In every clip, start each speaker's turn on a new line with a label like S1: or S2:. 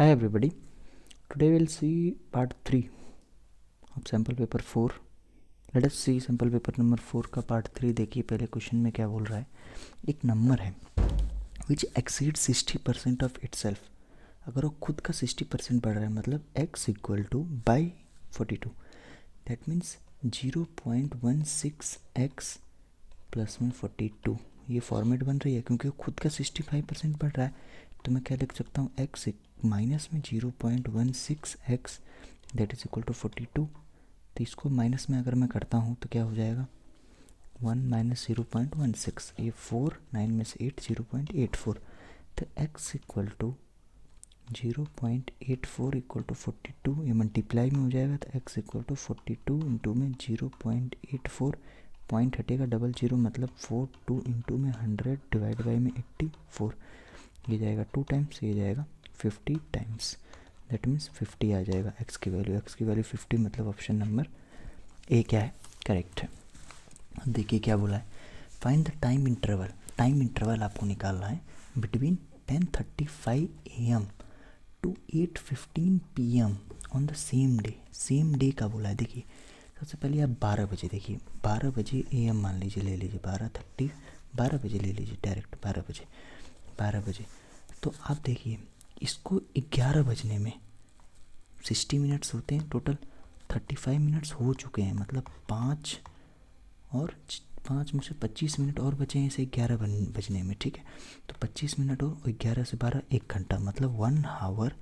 S1: Hi everybody. Today we'll see part 3 of sample paper 4. Let us see sample paper number 4 का part 3. देखिए पहले question में क्या बोल रहा है. एक नंबर है which exceeds 60% of itself. अगर वो खुद का 60% बढ़ रहा है मतलब x equal to by 42. That means 0.16x plus में 42. ये फॉर्मेट बन रही है क्योंकि वो खुद का 65% बढ़ रहा है. तो मैं क्या लिख सकता हूँ, x माइनस में 0.16x that is equal to 42. तो इसको माइनस में अगर मैं करता हूँ तो क्या हो जाएगा, 1 माइनस 0.16, ये 4, 9 में से 8, 0.84. तो x equal to 0.84 equal to 42, ये मल्टीप्लाई में हो जाएगा. तो x इक्वल टू 42 इंटू में 0.84, पॉइंट हटेगा 00 मतलब 42 इंटू में 100 डिवाइड बाई में 84. ये जाएगा 2 टाइम्स, ये जाएगा 50 टाइम्स. दैट मीन्स 50 आ जाएगा x की वैल्यू 50 मतलब ऑप्शन नंबर ए क्या है, करेक्ट है. देखिए क्या बोला है, find the time interval. Time interval आपको निकालना है between 10:35 AM to 8:15 PM on the same day. Same day का बोला है. देखिए सबसे पहले आप 12 बजे देखिए, 12 बजे AM मान लीजिए, ले लीजिए 12 बजे ले लीजिए, डायरेक्ट 12 बजे. तो आप देखिए इसको 11 बजने में 60 मिनट्स होते हैं टोटल, 35 मिनट्स हो चुके हैं मतलब 5 में से 25 मिनट और बचे हैं इसे 11 बजने में. ठीक है, तो 25 मिनट और 11 से 12 1 घंटा मतलब 1 आवर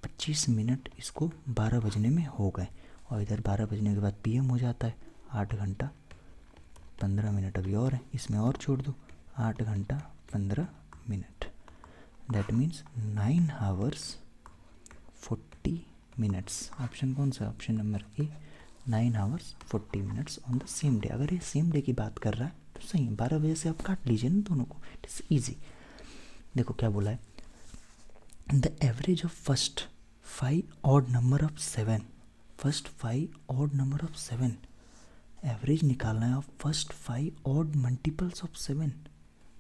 S1: 25 मिनट इसको 12 बजने में हो गए. और इधर 12 बजने के बाद PM हो जाता है, 8 घंटा 15 मिनट अभी और है, इसमें और छोड़ दो, 8 घंटा 15 minute. That means 9 hours 40 minutes. Option कौन सा, option number A, 9 hours 40 minutes on the same day. अगर ये सेम डे की बात कर रहा है तो सही है, 12 बजे से आप काट लीजिए ना दोनों को, इट इज़ ईजी. देखो क्या बोला है, the average of first 5 odd number of 7. First 5 odd number of 7, average निकालना है of first 5 odd multiples of 7.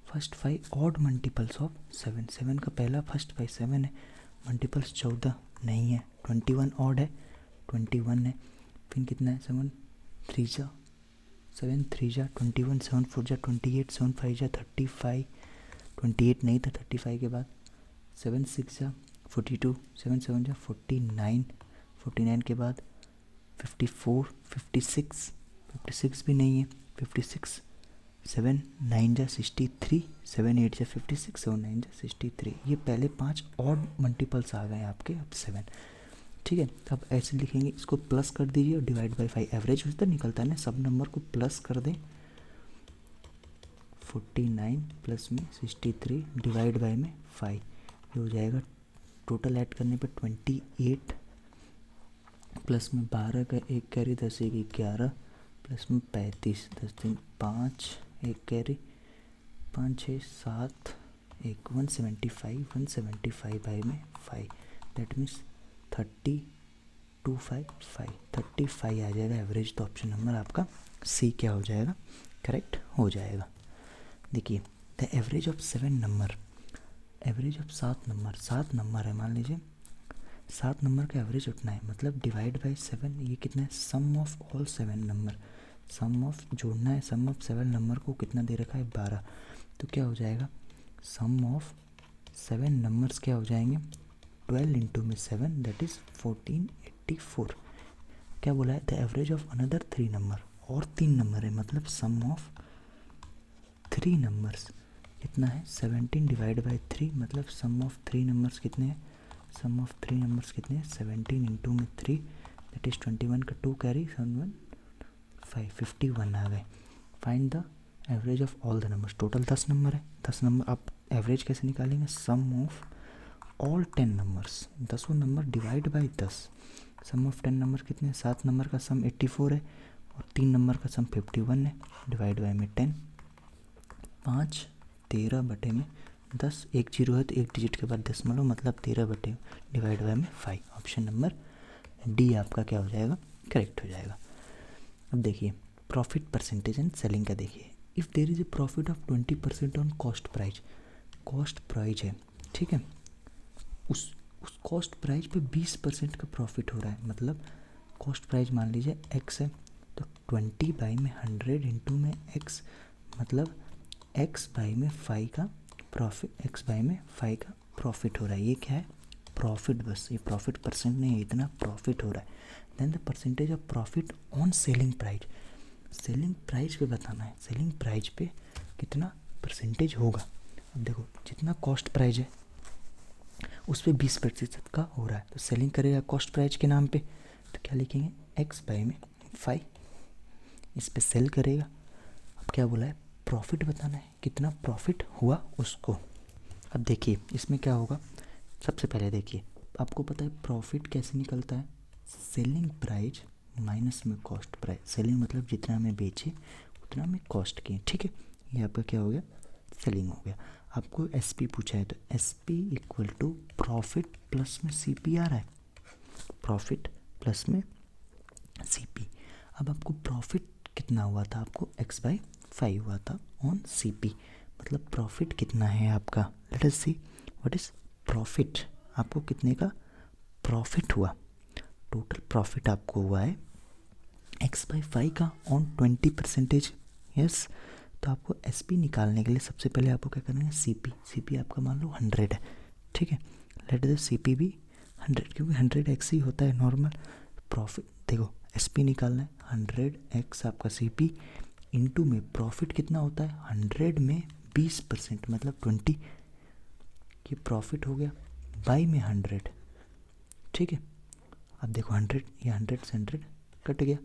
S1: First 5 odd multiples of 7. 7 का पहला फर्स्ट 5 7 है, मल्टीपल्स 14 नहीं है, 21 ऑड है, 21 है. फिर कितना है, 7 3 जा 21, 7 4 जा 28, 7 5 जा 35, 28 नहीं था 35 के बाद, 7 6 जा 42, 7 7 जा 49, 49 के बाद 54, 56 भी नहीं है, 56, 7 9 जा 63, 7 8 जा 56, 7 9 जा 63. ये पहले 5 ऑड मल्टीपल्स आ गए आपके, अब 7. ठीक है, तो अब ऐसे लिखेंगे, इसको प्लस कर दीजिए और डिवाइड बाई 5. एवरेज उस तरह निकलता है ना, सब नंबर को प्लस कर दें, 49 प्लस में 63 डिवाइड बाई में 5. ये हो जाएगा टोटल ऐड करने पे 28 प्लस में 12 का एक कैरी 10 1 11 प्लस में 35, 10 3 5 एक कैरी 5 6 7 1 175 बाई में 5. दैट मीन्स 35 आ जाएगा एवरेज. तो ऑप्शन नंबर आपका सी क्या हो जाएगा, करेक्ट हो जाएगा. देखिए the average of 7 number, average of 7 number है, मान लीजिए 7 नंबर का एवरेज उठना है मतलब डिवाइड बाई 7. ये कितना है, sum of all 7 number, sum of जोड़ना है, सम ऑफ 7 नंबर को कितना दे रखा है 12. तो क्या हो जाएगा, सम ऑफ 7 नंबर्स क्या हो जाएंगे, 12 इंटू में 7 दैट इज़ 1484. क्या बोला है, the average of another 3 number, और 3 नंबर है मतलब सम ऑफ 3 नंबर्स कितना है, 17 डिवाइड बाई 3 मतलब सम ऑफ 3 नंबर्स कितने हैं, सम ऑफ 3 नंबर्स कितने हैं, 17 इंटू में 3 दैट इज़ 21 का 2 कैरी 7 5 51 आ गए. Find the average of all the numbers. Total 10 number है, 10 नंबर आप एवरेज कैसे निकालेंगे, sum of all 10 numbers, 10 number divide by 10. Sum of 10 number कितने हैं, 7 नंबर का सम 84 है और 3 नंबर का सम 51 है, डिवाइड बाई में 10. 5 13 बटे में 10, एक जीरो है तो एक डिजिट के बाद दशमलव मतलब 13 बटे डिवाइड बाई में 5. ऑप्शन नंबर डी आपका क्या हो जाएगा, करेक्ट हो जाएगा. अब देखिए प्रॉफिट परसेंटेज एंड सेलिंग का देखिए, if there is a profit of 20% on cost prize है, ठीक है, उस कॉस्ट प्राइस पे 20% का प्रॉफिट हो रहा है, मतलब कॉस्ट प्राइस मान लीजिए x है, तो 20 बाई में 100 इंटू में x, मतलब x बाई में 5 का प्रॉफिट, x बाई में 5 का प्रॉफिट हो रहा है। ये क्या है? प्रॉफिट। बस ये प्रॉफिट परसेंट नहीं है, इतना प्रॉफिट हो रहा है। Then the percentage of profit on selling price, selling price पे बताना है, सेलिंग प्राइस पे कितना परसेंटेज होगा। अब देखो जितना कॉस्ट प्राइस है उस पर 20% का हो रहा है, तो सेलिंग करेगा कॉस्ट प्राइस के नाम पे, तो क्या लिखेंगे? x बाई में 5, इस पे सेल करेगा। अब क्या बोला है? प्रॉफिट बताना है, कितना प्रॉफिट हुआ उसको। अब देखिए इसमें क्या होगा, सबसे पहले देखिए आपको पता है प्रॉफिट कैसे निकलता है? सेलिंग प्राइस माइनस में कॉस्ट प्राइस। सेलिंग मतलब जितना हमें बेचे उतना हमें कॉस्ट किए, ठीक है। ये आपका क्या हो गया? सेलिंग हो गया। आपको एसपी पूछा है तो SP equal to profit plus में सीपी आ रहा है, प्रॉफिट प्लस में सीपी। अब आपको प्रॉफिट कितना हुआ था? आपको x बाई 5 हुआ था ऑन सीपी, मतलब प्रॉफिट कितना है आपका? Let us see what is profit. आपको कितने का प्रॉफिट हुआ? टोटल प्रॉफिट आपको हुआ है x बाई 5 का ऑन 20%। यस, तो आपको एस पी निकालने के लिए सबसे पहले आपको क्या करना है? C P. सी पी आपका मान लो 100 है, ठीक है। लेट द सी पी भी 100, क्योंकि 100x ही होता है नॉर्मल। प्रॉफिट देखो एस पी निकालना है, 100x आपका सी पी इंटू में प्रॉफिट कितना होता है? 100 में 20%, मतलब 20, ये प्रॉफिट हो गया, बाई में 100, ठीक है। अब देखो 100, ये 100 से 100 कट गया,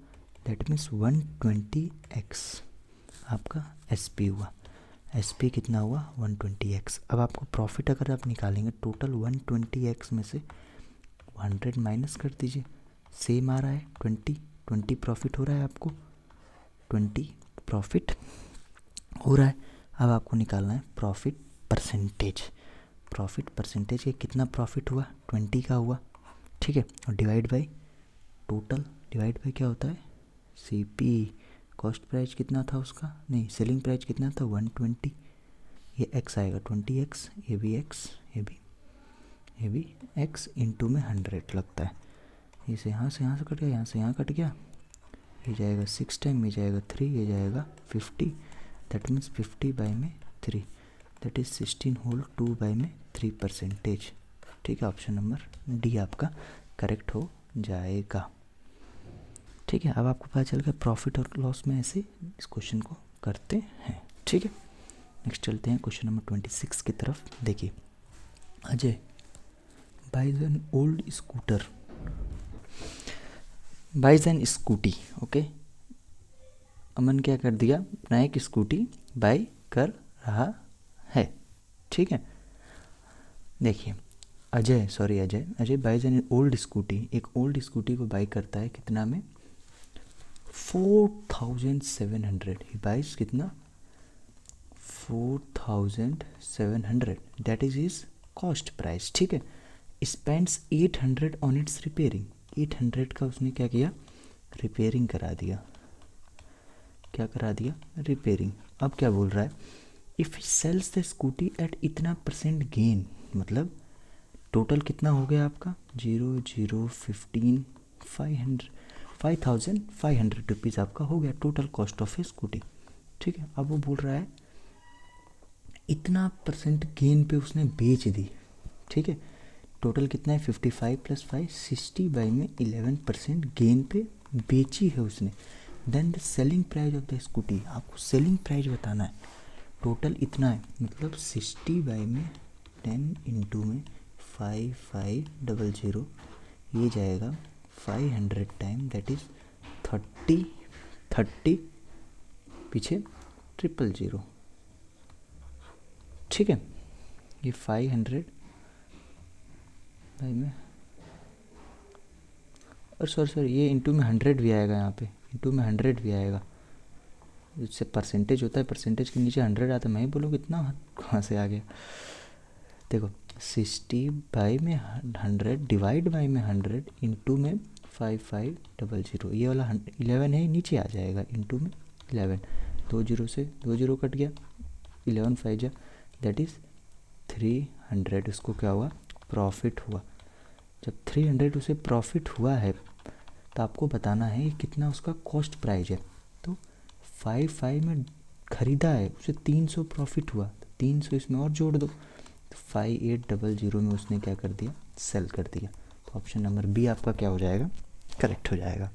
S1: दैट मीन्स 120x आपका एस पी हुआ। एस पी कितना हुआ? 120x। अब आपको प्रॉफिट अगर आप निकालेंगे टोटल 120x में से 100 माइनस कर दीजिए, सेम आ रहा है 20 प्रॉफिट हो रहा है आपको, 20 प्रॉफिट हो रहा है। अब आपको निकालना है प्रॉफिट परसेंटेज। प्रॉफिट परसेंटेज के कितना प्रॉफिट हुआ? 20 का हुआ, ठीक है। और divide by total, divide by क्या होता है? C P. कॉस्ट प्राइस कितना था उसका? नहीं, सेलिंग प्राइस कितना था? 120, ये x आएगा 20x, ये भी x, ये भी x इंटू में 100 लगता है। इसे यहाँ से कट गया, यहाँ से यहाँ कट गया, ये जाएगा 6 टाइम, ये जाएगा 3, ये जाएगा 50, दैट मीन्स 50 बाई में 3, दैट इज 16 होल 2 बाई में 3%, ठीक है। ऑप्शन नंबर डी आपका करेक्ट हो जाएगा, ठीक है। अब आपको पता चल गया प्रॉफिट और लॉस में ऐसे इस क्वेश्चन को करते हैं, ठीक है। नेक्स्ट चलते हैं क्वेश्चन नंबर 26 की तरफ। देखिए, Ajay buys an old scooter, buys an scooty, okay. Aman क्या कर दिया? अपना एक स्कूटी बाई कर रहा है, ठीक है। देखिए Ajay buys an old scooty, एक ओल्ड स्कूटी को बाई करता है, कितना में? 4700। ही बाइज कितना? 4700, that is his cost price, ठीक है। स्पेंड्स 800 ऑन इट्स रिपेयरिंग, 800 का उसने क्या किया? रिपेयरिंग करा दिया। क्या करा दिया? रिपेयरिंग। अब क्या बोल रहा है? If sells the scooty at इतना परसेंट गेन, मतलब टोटल कितना हो गया आपका? 0 0 15 5500 रुपीज़ आपका हो गया total cost of A scooty, ठीक है। अब वो बोल रहा है इतना परसेंट गेन पे उसने बेच दी, ठीक है। टोटल कितना है? 55 + 5 60 बाई में 11% गेन पे बेची है उसने। Then the selling price of the scooty, आपको सेलिंग प्राइस बताना है। टोटल इतना है, मतलब 60 बाई में 10 इंटू में 5500, ये जाएगा 500 टाइम, दैट इज 30 पीछे 000, ठीक है। ये 500 भाई में, और सॉरी ये इंटू में 100 भी आएगा, यहाँ पे इंटू में 100 भी आएगा। इससे परसेंटेज होता है, परसेंटेज के नीचे 100 आता है। मैं ही बोलूँ कितना कहाँ से आ गया? देखो 60 बाई में 100 डिवाइड बाई में 100 इंटू में 5500, ये वाला 11 है, नीचे आ जाएगा इंटू में 11, 2 0 से 2 0 कट गया, 11 5 जा, दैट इज़ 300। उसको क्या हुआ? प्रॉफिट हुआ। जब 300 उसे प्रॉफिट हुआ है तो आपको बताना है कितना उसका कॉस्ट प्राइस है। तो 5 में ख़रीदा है, उसे 300 प्रॉफिट हुआ तो 300 इसमें और जोड़ दो, तो 5800 में उसने क्या कर दिया, सेल कर दिया। तो ऑप्शन नंबर बी आपका क्या हो जाएगा, करेक्ट हो जाएगा।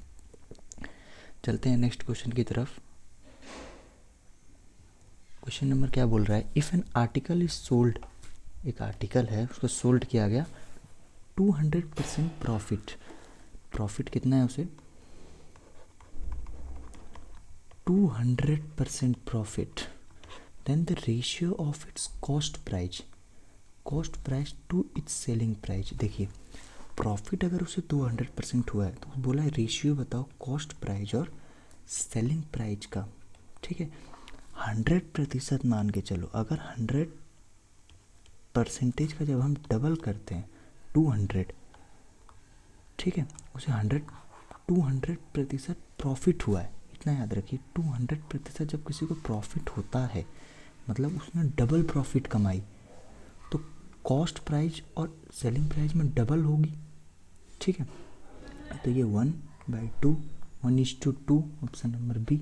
S1: चलते हैं नेक्स्ट क्वेश्चन की तरफ। क्वेश्चन नंबर क्या बोल रहा है, if an article is sold, एक आर्टिकल है उसको सोल्ड किया गया 200% प्रॉफिट, प्रॉफिट कितना है उसे 200% profit, then the ratio of its cost price to its selling price. देखिए प्रॉफिट अगर उसे 200% हुआ है तो बोला है रेशियो बताओ कॉस्ट प्राइस और सेलिंग प्राइस का, ठीक है। 100% मान के चलो, अगर 100% का जब हम डबल करते हैं 200, ठीक है, उसे 200% प्रॉफिट हुआ है, इतना याद रखिए। 200% जब किसी को प्रॉफिट होता है मतलब उसने डबल प्रॉफिट कमाई, तो कॉस्ट प्राइस और सेलिंग प्राइस में डबल होगी, ठीक है। तो ये 1/2 1:2 ऑप्शन नंबर बी,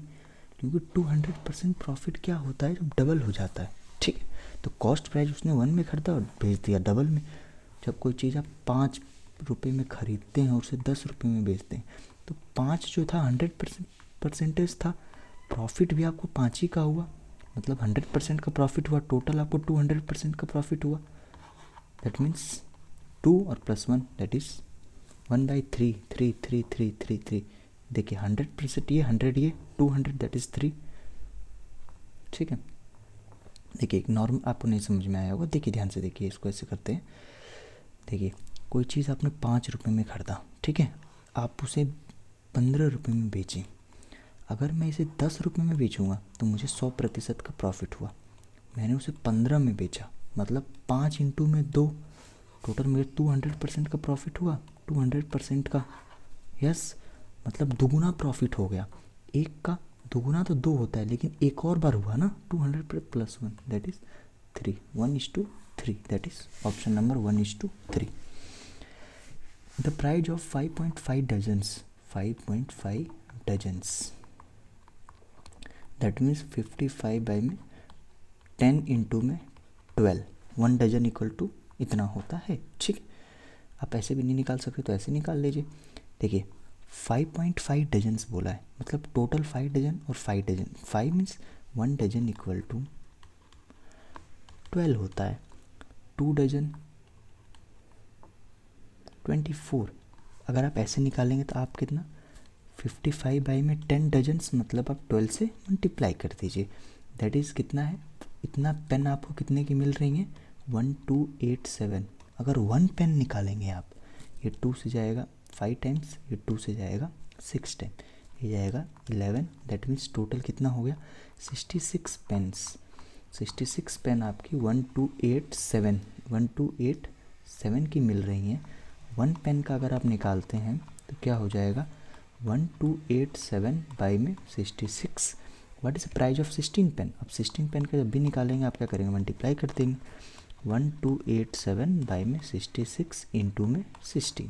S1: क्योंकि 200% प्रॉफिट क्या होता है जब डबल हो जाता है, ठीक है। तो कॉस्ट प्राइस उसने 1 में खरीदा और भेज दिया डबल में। जब कोई चीज़ आप 5 रुपये में ख़रीदते हैं और उसे 10 रुपये में बेचते हैं, तो 5 जो था 100% था, प्रॉफिट भी आपको 5 ही का हुआ, मतलब 100% का प्रॉफिट हुआ, टोटल आपको 200% का प्रॉफिट हुआ। दैट मीन्स 2 और +1 दैट इज़ 1/3, 3 3 3 3 3। देखिए 100% ये 100 ये 200 दैट इज़ 3, ठीक है। देखिए एक नॉर्मल आपको नहीं समझ में आया होगा, देखिए ध्यान से देखिए, इसको ऐसे करते हैं। देखिए कोई चीज़ आपने 5 रुपये में खरीदा, ठीक है, आप उसे 15 रुपये में बेचें। अगर मैं इसे 10 रुपये में बेचूंगा तो मुझे 100% का प्रॉफिट हुआ। मैंने उसे 15 में बेचा, मतलब 5 × में 2, टोटल मेरे 200% का प्रॉफिट हुआ, 200% का, यस, मतलब दुगुना प्रॉफिट हो गया। एक का दुगुना तो 2 होता है, लेकिन एक और बार हुआ ना, 200 + 1 that is 3, 1:3 that is option number 1:3। The price of 5.5 dozens, 5.5 dozens, that means 55 में 10 × में 12, 1 डजन इक्वल टू इतना होता है, ठीक। आप ऐसे भी नहीं निकाल सकते तो ऐसे निकाल लीजिए। देखिए 5.5 डजन्स बोला है, मतलब टोटल 5 डजन और 5 dozen, 5 means 1 dozen equal to 12 होता है, 2 डजन 24। अगर आप ऐसे निकालेंगे तो आप कितना 55 में 10 डजन्स, मतलब आप 12 से मल्टीप्लाई कर दीजिए, दैट इज़ कितना है, इतना पेन आपको कितने की मिल रही हैं 1287। अगर 1 पेन निकालेंगे आप, ये 2 से जाएगा 5 टाइम्स, ये 2 से जाएगा 6 टाइम, ये जाएगा 11, दैट मीन्स टोटल कितना हो गया 66 पेन्स। 66 पेन आपकी 1287 की मिल रही हैं। 1 पेन का अगर आप निकालते हैं तो क्या हो जाएगा 1287 में 66, what is the price of 16 pen. अब 16 पेन का जब भी निकालेंगे आप क्या करेंगे, मल्टीप्लाई कर देंगे, 1287 में 66 × में 16,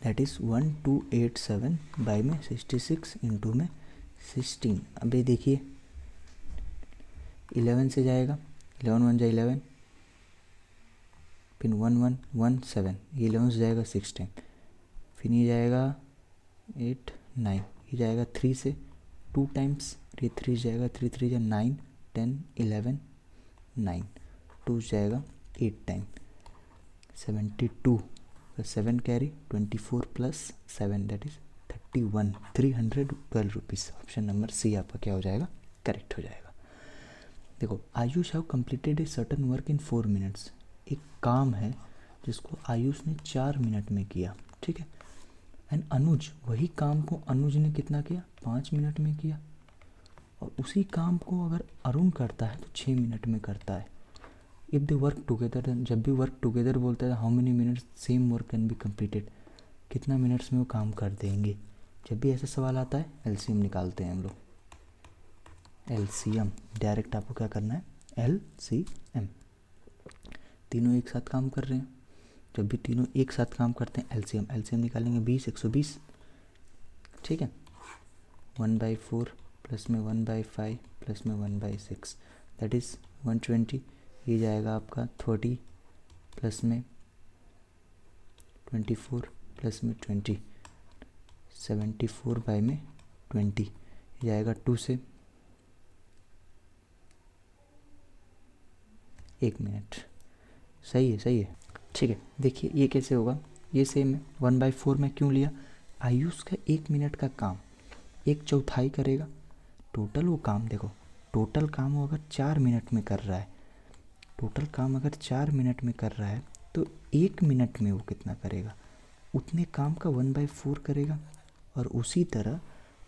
S1: दैट इज़ 1287 में 66 × में 16। अब ये देखिए 11 से जाएगा, 11 1 जा 11, फिर 1 1 1 7, ये 11 से जाएगा 6 टाइम, फिर ये जाएगा 8 9, ये जाएगा 3 से 2 टाइम्स, ये 3 से जाएगा 3 3 जा 9 10 11 9, 2 से जाएगा 8 time, 72 7 carry 24 + 7 that is 31, 312 rupees. Option number C आपका क्या हो जाएगा, करेक्ट हो जाएगा। देखो Ayush have completed a certain work in 4 minutes, एक काम है जिसको आयुष ने 4 मिनट में किया, ठीक है। एंड अनुज, वही काम को अनुज ने कितना किया 5 मिनट में किया, और उसी काम को अगर अरुण करता है तो 6 मिनट में करता है। इफ़ दे वर्क टुगेदर, जब भी वर्क टुगेदर बोलता है how many minutes same work can be completed, कितना मिनट्स में वो काम कर देंगे। जब भी ऐसा सवाल आता है एलसीएम निकालते हैं हम लोग, एलसीएम डायरेक्ट आपको क्या करना है, एलसीएम, तीनों एक साथ काम कर रहे हैं जब भी तीनों एक साथ काम करते हैं एलसीएम निकालेंगे 20 120, ठीक है। 1/4 प्लस में 1/5 प्लस में 1/6 दैट इज़ 120। ये जाएगा आपका 30 प्लस में 24 प्लस में 20 74 बाई में 20 जाएगा 2 से 1 मिनट। सही है ठीक है। देखिए ये कैसे होगा, ये सेम है। 1/4 में क्यों लिया, आयुष का 1 मिनट का काम 1/4 करेगा। टोटल वो काम देखो, टोटल काम वो अगर 4 मिनट में कर रहा है, टोटल काम अगर 4 मिनट में कर रहा है तो 1 मिनट में वो कितना करेगा, उतने काम का 1/4 करेगा। और उसी तरह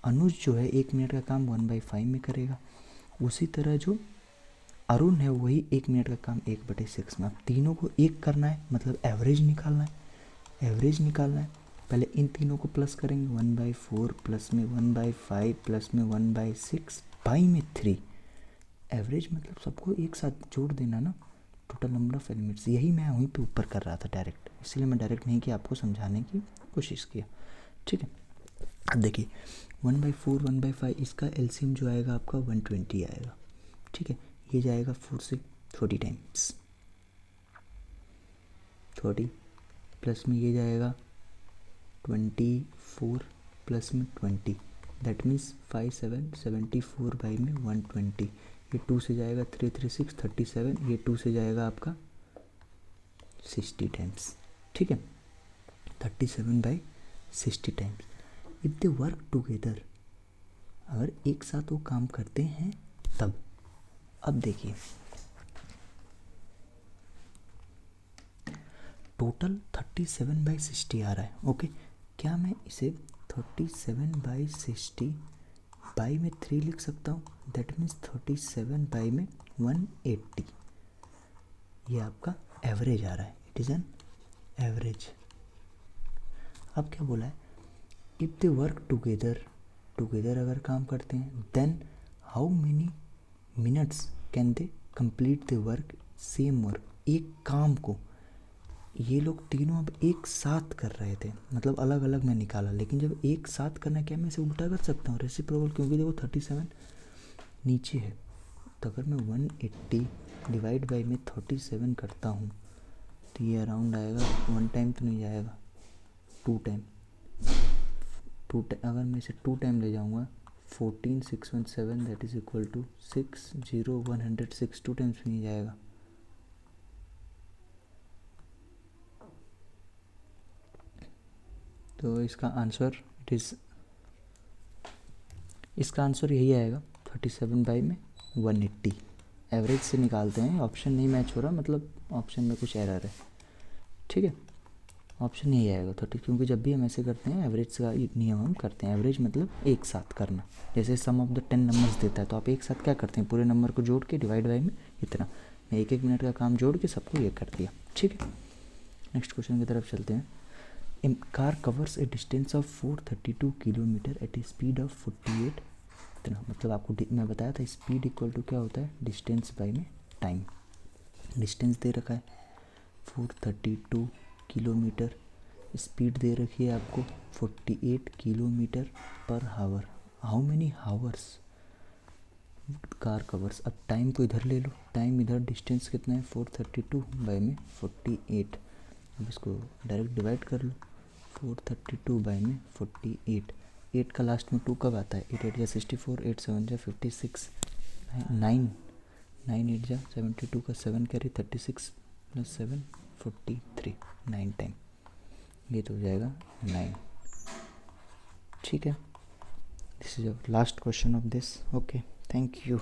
S1: अनुज जो है 1 मिनट का काम 1/5 में करेगा। उसी तरह जो अरुण है वही 1 मिनट का काम 1/6 में। अब तीनों को एक करना है, मतलब एवरेज निकालना है। पहले इन तीनों को प्लस करेंगे, 1/4 प्लस में 1/5 प्लस में 1/6 बाई में 3। एवरेज मतलब सबको एक साथ जोड़ देना ना, टोटल नंबर ऑफ एलिमेंट्स। यही मैं वहीं पे ऊपर कर रहा था डायरेक्ट, इसलिए मैं डायरेक्ट नहीं किया, आपको समझाने की कोशिश किया, ठीक है। अब देखिए 1/4 1/5 इसका एलसीएम जो आएगा आपका 120 आएगा, ठीक है। ये जाएगा 4 से 30 टाइम्स 30 प्लस में ये जाएगा 24 प्लस में 20 दैट मीन्स 5 7 74 बाई में 120। ये 2 से जाएगा 3 3 6 37, ये 2 से जाएगा आपका 60 टाइम्स, ठीक है। 37/60 times. If they work together, अगर एक साथ वो काम करते हैं तब। अब देखिए टोटल 37/60 आ रहा है, ओके। क्या मैं इसे 37/60 बाई में 3 लिख सकता हूँ, दैट मीन्स 37 बाई में 180। ये आपका एवरेज आ रहा है, इट इज़ एन एवरेज। अब क्या बोला है, इफ़ दे वर्क टुगेदर अगर काम करते हैं, then how many minutes can they complete the work, same work, एक काम को ये लोग तीनों अब एक साथ कर रहे थे, मतलब अलग अलग मैं निकाला, लेकिन जब एक साथ करना है क्या मैं इसे उल्टा कर सकता हूँ, रेसिप्रोकल, क्योंकि देखो 37 नीचे है। तो अगर मैं 180 डिवाइड बाई में 37 करता हूँ तो ये अराउंड आएगा, 1 टाइम तो नहीं जाएगा, 2 टाइम। अगर मैं इसे 2 टाइम ले जाऊँगा 14 617 that is equal to 60106, 2 times नहीं जाएगा। तो इसका आंसर इसका आंसर यही आएगा 37 बाई में 180। एवरेज से निकालते हैं, ऑप्शन नहीं मैच हो रहा, मतलब ऑप्शन में कुछ एरर है, ठीक है। ऑप्शन यही आएगा 30, क्योंकि जब भी हम ऐसे करते हैं एवरेज का नियम हम करते हैं। एवरेज मतलब एक साथ करना, जैसे सम ऑफ द 10 नंबर्स देता है तो आप एक साथ क्या करते हैं, पूरे नंबर को जोड़ के डिवाइड बाई में इतना। मैं 1 मिनट का काम जोड़ के सबको ये कर दिया, ठीक है। नेक्स्ट क्वेश्चन की तरफ चलते हैं। A car covers a distance of 432 kilometre at a speed of 48, इतना मतलब आपको मैं बताया था स्पीड इक्वल टू क्या होता है, डिस्टेंस बाई में टाइम। डिस्टेंस दे रखा है 432 किलोमीटर, स्पीड दे रखी है आपको 48 kilometre per hour. How many hours car covers. अब टाइम को इधर ले लो, टाइम इधर, डिस्टेंस कितना है 432 बाई में 48। अब इसको डायरेक्ट डिवाइड कर लो, 432 बाई में 48, 8 का लास्ट में 2 कब आता है, 8 8 जा 64, 8 7 जा 56, 9 8 जा 72 का 7 कैरी 36 प्लस 7 43, 9 टाइम। ये तो हो जाएगा 9, ठीक है। This is last question of this, okay, thank you.